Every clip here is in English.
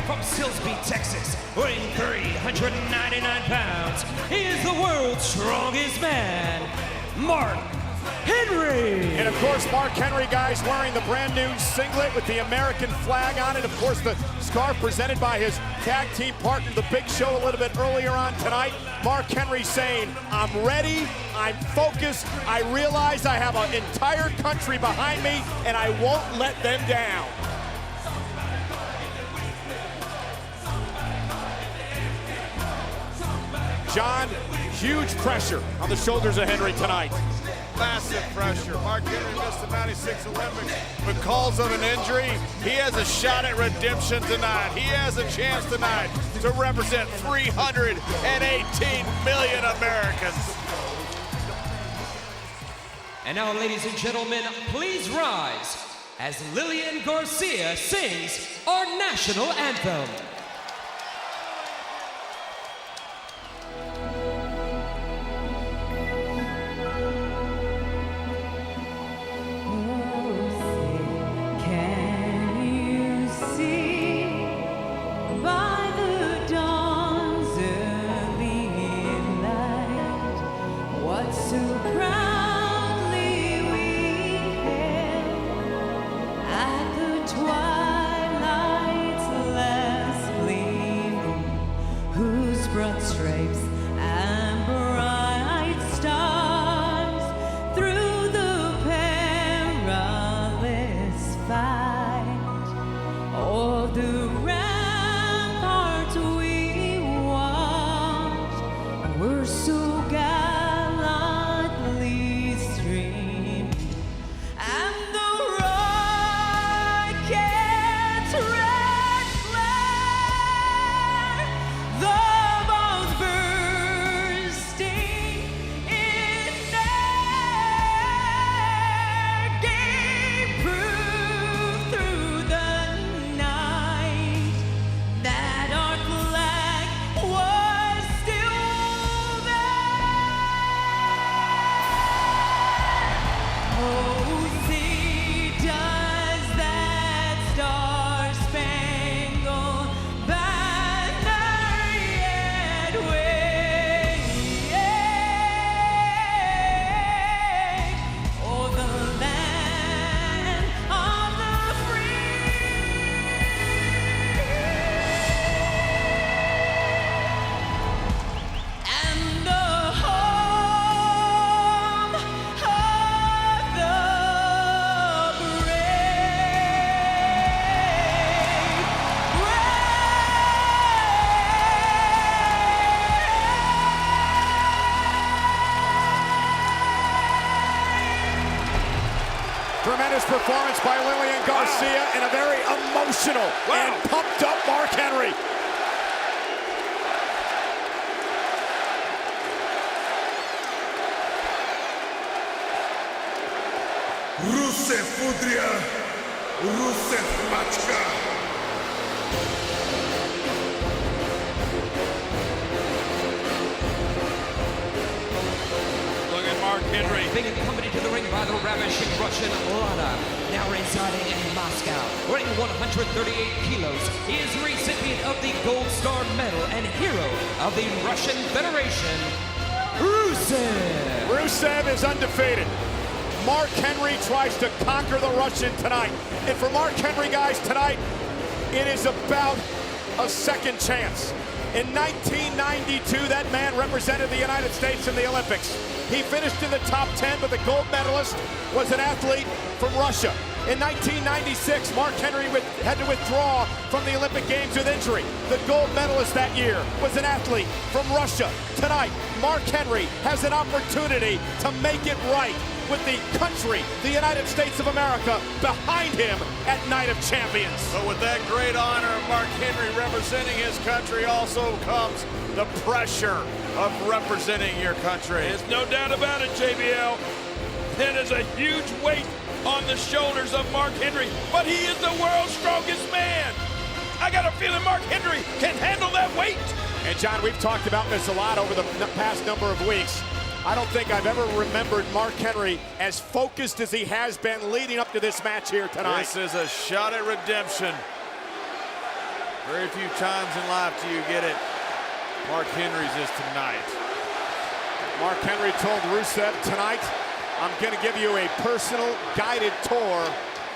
from Silsbee, Texas, weighing 399 pounds, he is the world's strongest man, Mark Henry. And of course, Mark Henry, guys, wearing the brand new singlet with the American flag on it. Of course, the scarf presented by his tag team partner, The Big Show, a little bit earlier on tonight. Mark Henry saying, I'm ready, I'm focused, I realize I have an entire country behind me, and I won't let them down. John, huge pressure on the shoulders of Henry tonight. Massive pressure. Mark Henry missed the 96 Olympics because of an injury. He has a shot at redemption tonight. He has a chance tonight to represent 318 million Americans. And now, ladies and gentlemen, please rise as Lillian Garcia sings our national anthem. Broad stripes and bright stars through the perilous fight. Oh, the ramparts we watched were so gallantly streamed, and the rockets red flare, the Tremendous performance by Lillian Garcia and a very emotional and pumped up Mark Henry. Rusev Fudria, Rusev Machka. Mark Henry being accompanied to the ring by the ravishing Russian Lana, now residing in Moscow. Weighing 138 kilos, he is the recipient of the Gold Star Medal and hero of the Russian Federation, Rusev. Rusev is undefeated. Mark Henry tries to conquer the Russian tonight. And for Mark Henry, guys, tonight, it is about a second chance. In 1992, that man represented the United States in the Olympics. He finished in the top 10, but the gold medalist was an athlete from Russia. In 1996, Mark Henry had to withdraw from the Olympic Games with injury. The gold medalist that year was an athlete from Russia. Tonight, Mark Henry has an opportunity to make it right with the country, the United States of America, behind him at Night of Champions. But with that great honor of Mark Henry representing his country also comes the pressure of representing your country. There's no doubt about it, JBL. That is a huge weight on the shoulders of Mark Henry, but he is the world's strongest man. I got a feeling Mark Henry can handle that weight. And John, we've talked about this a lot over the past number of weeks. I don't think I've ever remembered Mark Henry as focused as he has been leading up to this match here tonight. This is a shot at redemption Very few times in life do you get it. Mark Henry's is tonight. Mark Henry told Rusev tonight, I'm going to give you a personal guided tour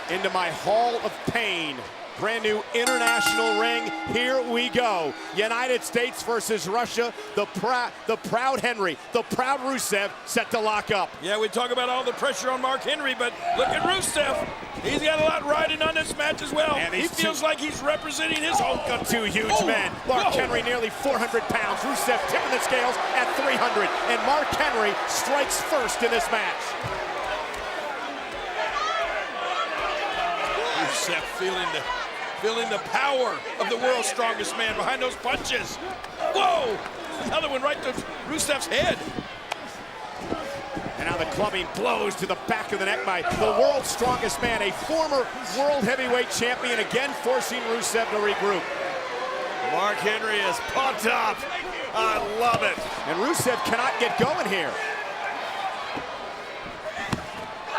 into my Hall of Pain. Brand new international ring. Here we go. United States versus Russia. The proud Henry, the proud Rusev set to lock up. Yeah, we talk about all the pressure on Mark Henry, but look at Rusev. He's got a lot riding on this match as well. And he feels like he's representing his home country. Two huge men. Mark Henry nearly 400 pounds. Rusev tipping the scales at 300. And Mark Henry strikes first in this match. Rusev feeling the power of the world's strongest man behind those punches. Whoa! Another one right to Rusev's head. And now the clubbing blows to the back of the neck by the world's strongest man, a former world heavyweight champion, again forcing Rusev to regroup. Mark Henry is pumped up. I love it. And Rusev cannot get going here.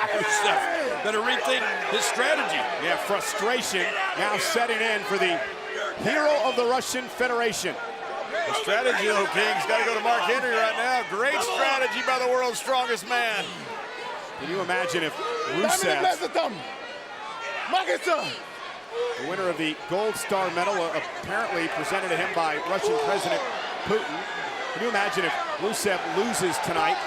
Rusev better rethink his strategy. Yeah, frustration now setting in for the hero of the Russian Federation. The strategy, though, King's got to go to Mark Henry right now. Great strategy by the world's strongest man. Can you imagine if Rusev, the winner of the Gold Star Medal, apparently presented to him by Russian President Putin, can you imagine if Rusev loses tonight?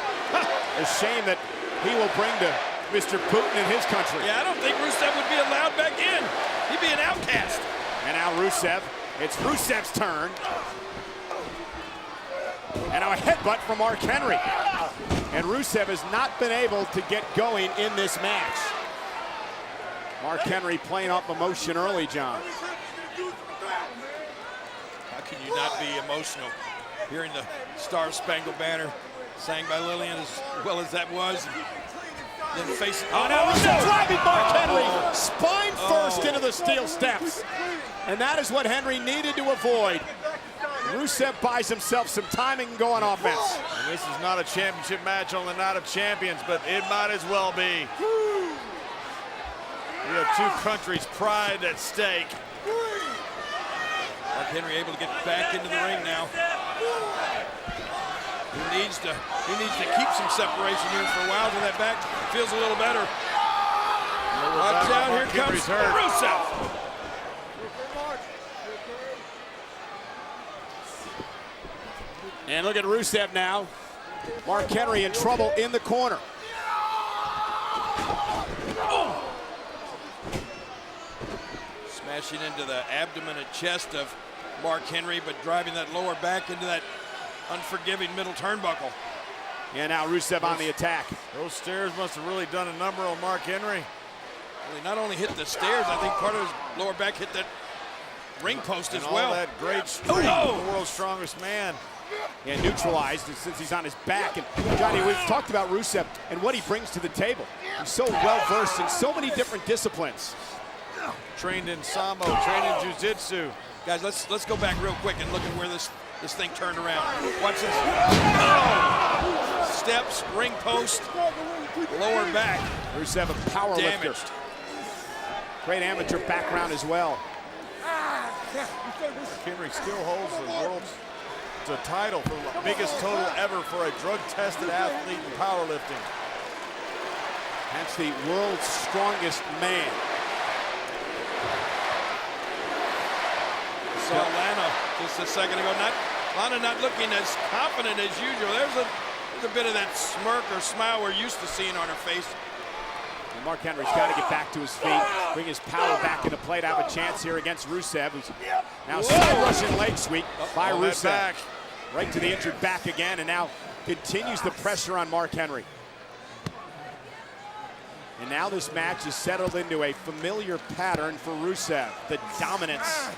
A shame that he will bring to Mr. Putin in his country. Yeah, I don't think Rusev would be allowed back in. He'd be an outcast. And now Rusev, it's Rusev's turn. And now a headbutt from Mark Henry. And Rusev has not been able to get going in this match. Mark Henry playing up emotion early, John. How can you not be emotional hearing the Star Spangled Banner sang by Lillian as well as that was? Then facing. Oh, now Rusev driving Mark Henry spine first into the steel steps. And that is what Henry needed to avoid. Rusev buys himself some time and can go on offense. And this is not a championship match on the Night of Champions, but it might as well be. We have two countries' pride at stake. Mark Henry able to get back into the ring now. He needs to keep some separation here for a while till that back feels a little better. Watch out, here comes Rusev. And look at Rusev now. Mark Henry in trouble in the corner. Smashing into the abdomen and chest of Mark Henry, but driving that lower back into that unforgiving middle turnbuckle. And now Rusev on the attack. Those stairs must have really done a number on Mark Henry. Well, he not only hit the stairs, I think part of his lower back hit that ring post as well. All that great strength of the world's strongest man. And neutralized since he's on his back. And Johnny, we've talked about Rusev and what he brings to the table. He's so well versed in so many different disciplines. Trained in Sambo, trained in Jiu-Jitsu. Guys, let's go back real quick and look at where this thing turned around. Watch this. Oh! Steps, ring post, lower back. Rusev, a power lifter. Great amateur background as well. Henry still holds the world's title for the biggest total ever for a drug-tested athlete in powerlifting. That's the world's strongest man. Saw Lana just a second ago. Lana not looking as confident as usual. There's a bit of that smirk or smile we're used to seeing on her face. And Mark Henry's got to get back to his feet, bring his power back into play to have a chance here against Rusev, who's now side Russian leg sweep by Rusev. Back. Right to the injured back again, and now continues the pressure on Mark Henry. And now this match is settled into a familiar pattern for Rusev, the dominance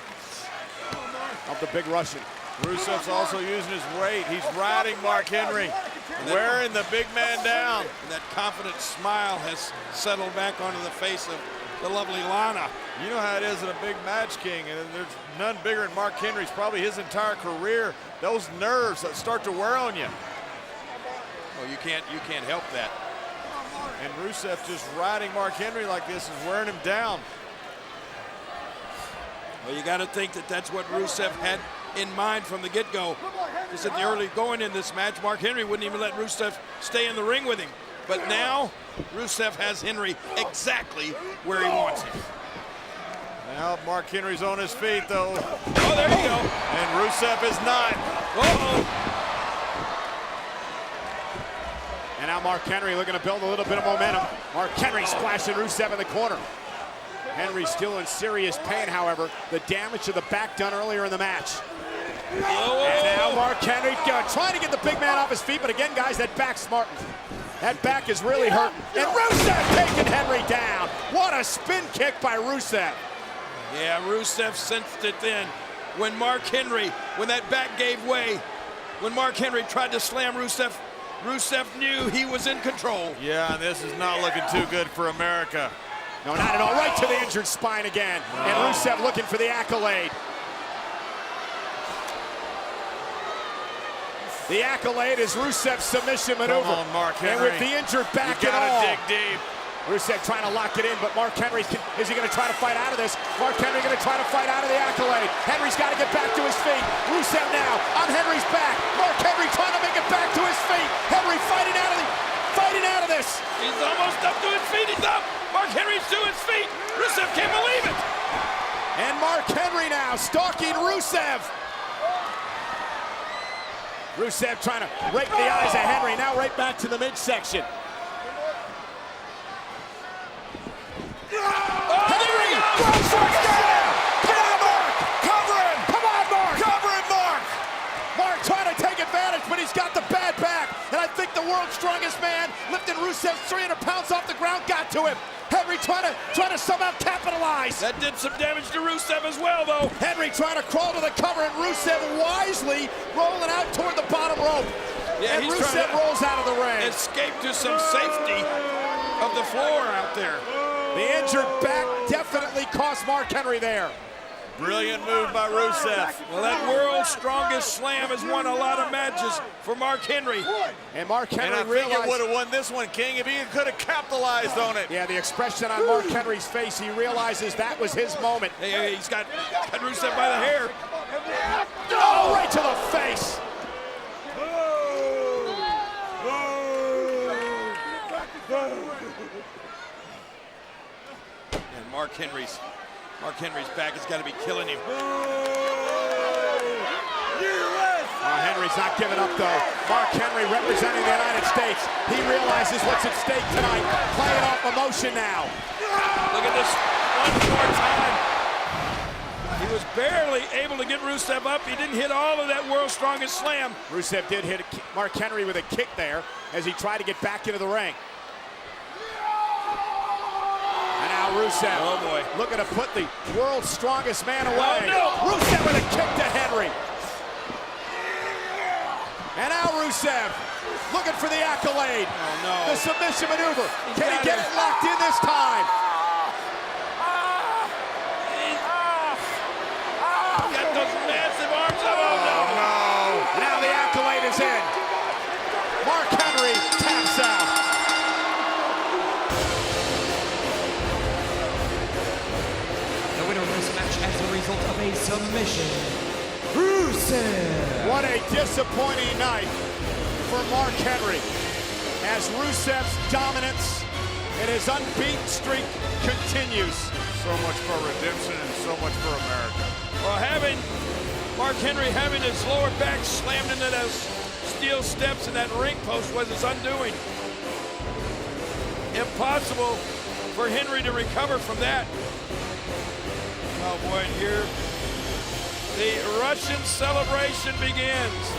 of the big Russian. Rusev's also using his weight. He's riding Mark Henry, wearing the big man down. And that confident smile has settled back onto the face of the lovely Lana. You know how it is in a big match, King, and there's none bigger than Mark Henry's probably his entire career. Those nerves that start to wear on you. Oh, you can't help that. And Rusev just riding Mark Henry like this is wearing him down. Well, you got to think that that's what Rusev had in mind from the get-go. Because at the early going in this match, Mark Henry wouldn't even let Rusev stay in the ring with him. But now, Rusev has Henry exactly where he wants him. Now Mark Henry's on his feet, though. Oh, there you go. And Rusev is not. Uh-oh. And now Mark Henry looking to build a little bit of momentum. Mark Henry splashing Rusev in the corner. Henry still in serious pain, however. The damage to the back done earlier in the match. Whoa. And now Mark Henry trying to get the big man off his feet, but again, guys, that back's smarting. That back is really hurting. And Rusev taking Henry down. What a spin kick by Rusev. Yeah, Rusev sensed it then. When Mark Henry, when that back gave way, when Mark Henry tried to slam Rusev, Rusev knew he was in control. Yeah, and this is not looking too good for America. No, not at all. Right to the injured spine again. And Rusev looking for the accolade. The accolade is Rusev's submission maneuver. Come on, Mark Henry. And with the injured back You and all. gotta dig deep. Rusev trying to lock it in, but Mark Henry, is he going to try to fight out of this? Mark Henry going to try to fight out of the accolade. Henry's got to get back to his feet. Rusev now on Henry's back. Mark Henry trying to make it back to his feet. Henry fighting out of this. He's almost up to his feet. He's up. Mark Henry's to his feet. Rusev can't believe it. And Mark Henry now stalking Rusev. Rusev trying to rake the eyes of Henry. Now right back to the midsection. Henry goes for it down. Come on, Mark. Cover him. Come on, Mark. Cover him, Mark. Mark trying to take advantage, but he's got the bad back. And I think the world's strongest man, lifting Rusev's 300 pounds off the ground, got to him. Henry trying to somehow capitalize. That did some damage to Rusev as well, though. Henry trying to crawl to the cover, and Rusev wisely rolling out toward the bottom rope. Yeah, and he's Rusev trying to rolls out of the ring. escape to some safety of the floor out there. The injured back definitely cost Mark Henry there. Brilliant move by Rusev. Well, that world's strongest slam has won a lot of matches for Mark Henry. And Mark Henry And I think realized... it would have won this one, King, if he could have capitalized on it. Yeah, the expression on Mark Henry's face, he realizes that was his moment. Hey, he's got Rusev by the hair. Oh, right to the face. And Mark Henry's back has got to be killing him. Henry's not giving up, though. Mark Henry representing the United States. He realizes what's at stake tonight. Playing off emotion now. Look at this one more time. He was barely able to get Rusev up. He didn't hit all of that world's strongest slam. Rusev did hit Mark Henry with a kick there as he tried to get back into the ring. And now Rusev, oh boy, looking to put the world's strongest man away. Oh, no. Rusev with a kick to Henry. And now Rusev looking for the accolade. Oh no. The submission maneuver. Can he get it locked in this time? Got those massive arms up. Oh no. Now the accolade is in. Mark Henry taps out. The winner of this match as a result of a submission, Rusev. What a disappointing night for Mark Henry as Rusev's dominance and his unbeaten streak continues. So much for redemption and so much for America. Well, having Mark Henry having his lower back slammed into those steel steps in that ring post was his undoing. Impossible for Henry to recover from that. Oh boy, and here the Russian celebration begins.